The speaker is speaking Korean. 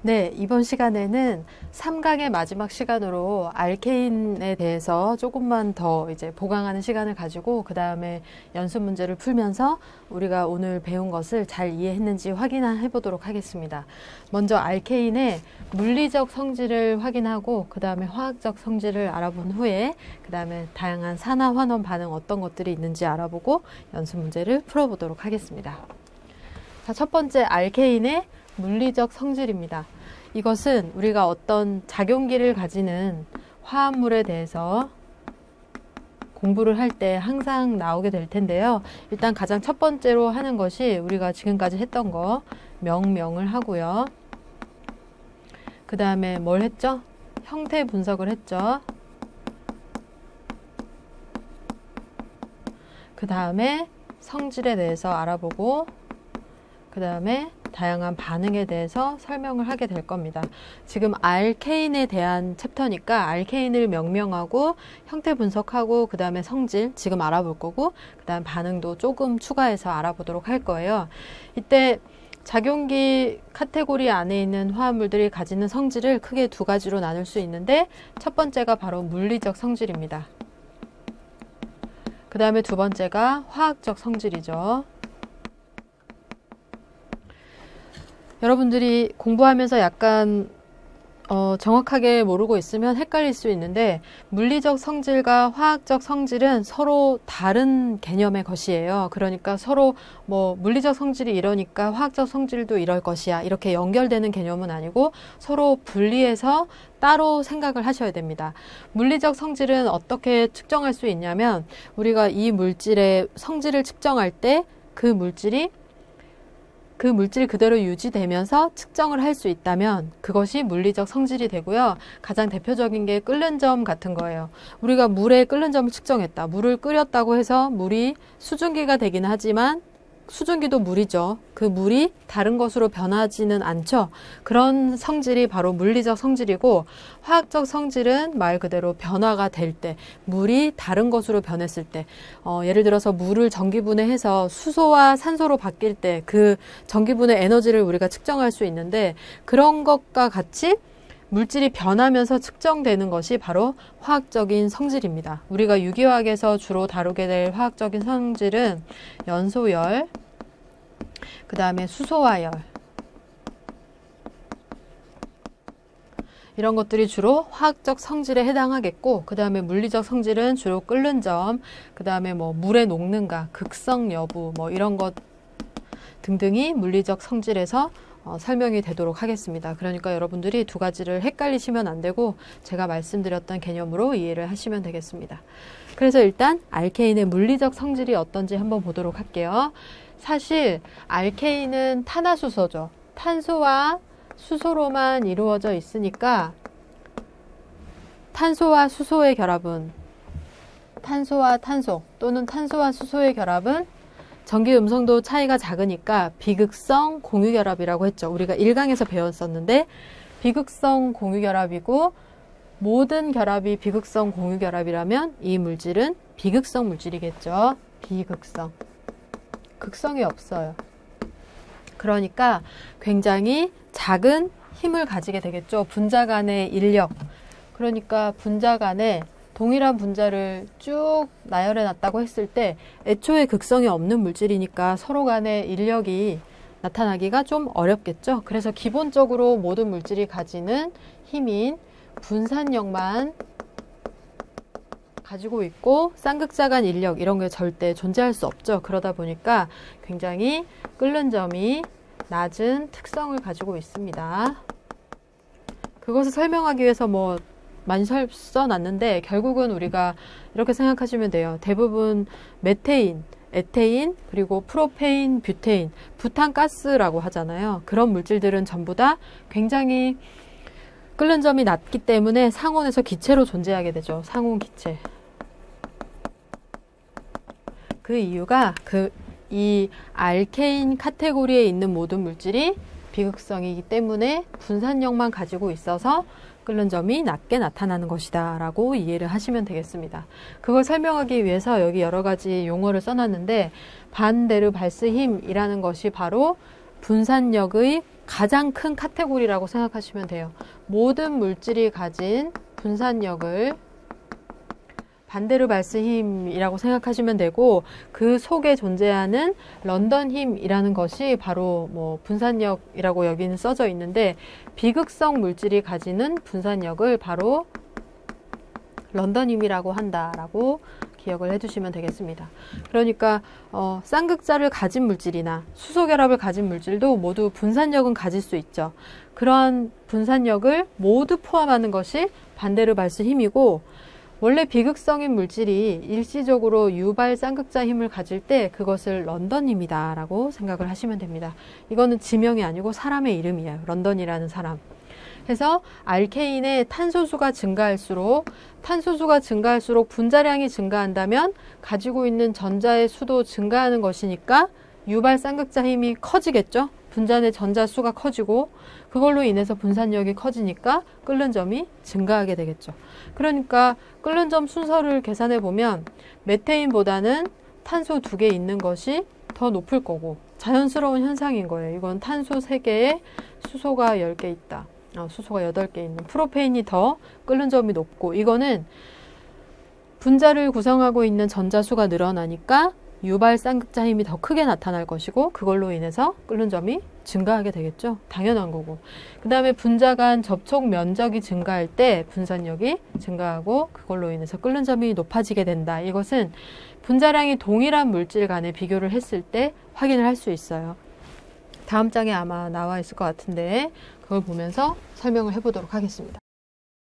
네, 이번 시간에는 3강의 마지막 시간으로 알케인에 대해서 조금만 더 이제 보강하는 시간을 가지고 그 다음에 연습 문제를 풀면서 우리가 오늘 배운 것을 잘 이해했는지 확인해 보도록 하겠습니다. 먼저 알케인의 물리적 성질을 확인하고 그 다음에 화학적 성질을 알아본 후에 그 다음에 다양한 산화 환원 반응 어떤 것들이 있는지 알아보고 연습 문제를 풀어보도록 하겠습니다. 자, 첫 번째 알케인의 물리적 성질입니다. 이것은 우리가 어떤 작용기를 가지는 화합물에 대해서 공부를 할 때 항상 나오게 될 텐데요. 일단 가장 첫 번째로 하는 것이 우리가 지금까지 했던 거 명명을 하고요. 그 다음에 뭘 했죠? 형태 분석을 했죠. 그 다음에 성질에 대해서 알아보고 그 다음에 다양한 반응에 대해서 설명을 하게 될 겁니다. 지금 알케인에 대한 챕터니까 알케인을 명명하고 형태 분석하고 그 다음에 성질 지금 알아볼 거고 그 다음 반응도 조금 추가해서 알아보도록 할 거예요. 이때 작용기 카테고리 안에 있는 화합물들이 가지는 성질을 크게 두 가지로 나눌 수 있는데 첫 번째가 바로 물리적 성질입니다. 그 다음에 두 번째가 화학적 성질이죠. 여러분들이 공부하면서 약간 정확하게 모르고 있으면 헷갈릴 수 있는데 물리적 성질과 화학적 성질은 서로 다른 개념의 것이에요. 그러니까 서로 뭐 물리적 성질이 이러니까 화학적 성질도 이럴 것이야 이렇게 연결되는 개념은 아니고 서로 분리해서 따로 생각을 하셔야 됩니다. 물리적 성질은 어떻게 측정할 수 있냐면 우리가 이 물질의 성질을 측정할 때 그 물질이 그대로 유지되면서 측정을 할 수 있다면 그것이 물리적 성질이 되고요. 가장 대표적인 게 끓는 점 같은 거예요. 우리가 물에 끓는 점을 측정했다. 물을 끓였다고 해서 물이 수증기가 되긴 하지만 수증기도 물이죠. 그 물이 다른 것으로 변하지는 않죠. 그런 성질이 바로 물리적 성질이고 화학적 성질은 말 그대로 변화가 될 때, 물이 다른 것으로 변했을 때 예를 들어서 물을 전기분해해서 수소와 산소로 바뀔 때 그 전기분해 에너지를 우리가 측정할 수 있는데 그런 것과 같이 물질이 변하면서 측정되는 것이 바로 화학적인 성질입니다. 우리가 유기화학에서 주로 다루게 될 화학적인 성질은 연소열, 그 다음에 수소화열 이런 것들이 주로 화학적 성질에 해당하겠고 그 다음에 물리적 성질은 주로 끓는 점, 그 다음에 뭐 물에 녹는가, 극성 여부 뭐 이런 것 등등이 물리적 성질에서 설명이 되도록 하겠습니다. 그러니까 여러분들이 두 가지를 헷갈리시면 안 되고 제가 말씀드렸던 개념으로 이해를 하시면 되겠습니다. 그래서 일단 알케인의 물리적 성질이 어떤지 한번 보도록 할게요. 사실 알케인은 탄화수소죠. 탄소와 수소로만 이루어져 있으니까 탄소와 수소의 결합은 탄소와 탄소 또는 탄소와 수소의 결합은 전기 음성도 차이가 작으니까 비극성 공유결합이라고 했죠. 우리가 1강에서 배웠었는데 비극성 공유결합이고 모든 결합이 비극성 공유결합이라면 이 물질은 비극성 물질이겠죠. 비극성. 극성이 없어요. 그러니까 굉장히 작은 힘을 가지게 되겠죠. 분자 간의 인력. 그러니까 분자 간에 동일한 분자를 쭉 나열해 놨다고 했을 때 애초에 극성이 없는 물질이니까 서로 간의 인력이 나타나기가 좀 어렵겠죠. 그래서 기본적으로 모든 물질이 가지는 힘인 분산력만 가지고 있고 쌍극자 간 인력 이런 게 절대 존재할 수 없죠. 그러다 보니까 굉장히 끓는 점이 낮은 특성을 가지고 있습니다. 그것을 설명하기 위해서 많이 써놨는데 결국은 우리가 이렇게 생각하시면 돼요. 대부분 메테인, 에테인, 그리고 프로페인, 뷰테인, 부탄가스라고 하잖아요. 그런 물질들은 전부 다 굉장히 끓는 점이 낮기 때문에 상온에서 기체로 존재하게 되죠. 상온 기체. 그 이유가 이 알케인 카테고리에 있는 모든 물질이 비극성이기 때문에 분산력만 가지고 있어서 끓는 점이 낮게 나타나는 것이다 라고 이해를 하시면 되겠습니다. 그걸 설명하기 위해서 여기 여러 가지 용어를 써놨는데 반데르발스 힘이라는 것이 바로 분산력의 가장 큰 카테고리라고 생각하시면 돼요. 모든 물질이 가진 분산력을 반데르발스 힘이라고 생각하시면 되고, 그 속에 존재하는 런던 힘이라는 것이 바로 뭐 분산력이라고 여기는 써져 있는데, 비극성 물질이 가지는 분산력을 바로 런던 힘이라고 한다라고 기억을 해두시면 되겠습니다. 그러니까 쌍극자를 가진 물질이나 수소결합을 가진 물질도 모두 분산력은 가질 수 있죠. 그러한 분산력을 모두 포함하는 것이 반데르발스 힘이고, 원래 비극성인 물질이 일시적으로 유발 쌍극자 힘을 가질 때 그것을 런던 힘이다 라고 생각을 하시면 됩니다. 이거는 지명이 아니고 사람의 이름이에요. 런던이라는 사람. 그래서 알케인의 탄소수가 증가할수록 분자량이 증가한다면 가지고 있는 전자의 수도 증가하는 것이니까 유발 쌍극자 힘이 커지겠죠. 분자 내 전자 수가 커지고 그걸로 인해서 분산력이 커지니까 끓는 점이 증가하게 되겠죠. 그러니까 끓는 점 순서를 계산해 보면 메테인보다는 탄소 2개 있는 것이 더 높을 거고, 자연스러운 현상인 거예요. 이건 탄소 3개에 수소가 10개 있다. 수소가 8개 있는 프로페인이 더 끓는 점이 높고, 이거는 분자를 구성하고 있는 전자 수가 늘어나니까 유발 쌍극자 힘이 더 크게 나타날 것이고, 그걸로 인해서 끓는 점이 증가하게 되겠죠. 당연한 거고. 그 다음에 분자 간 접촉 면적이 증가할 때 분산력이 증가하고 그걸로 인해서 끓는 점이 높아지게 된다. 이것은 분자량이 동일한 물질 간에 비교를 했을 때 확인을 할 수 있어요. 다음 장에 아마 나와 있을 것 같은데 그걸 보면서 설명을 해보도록 하겠습니다.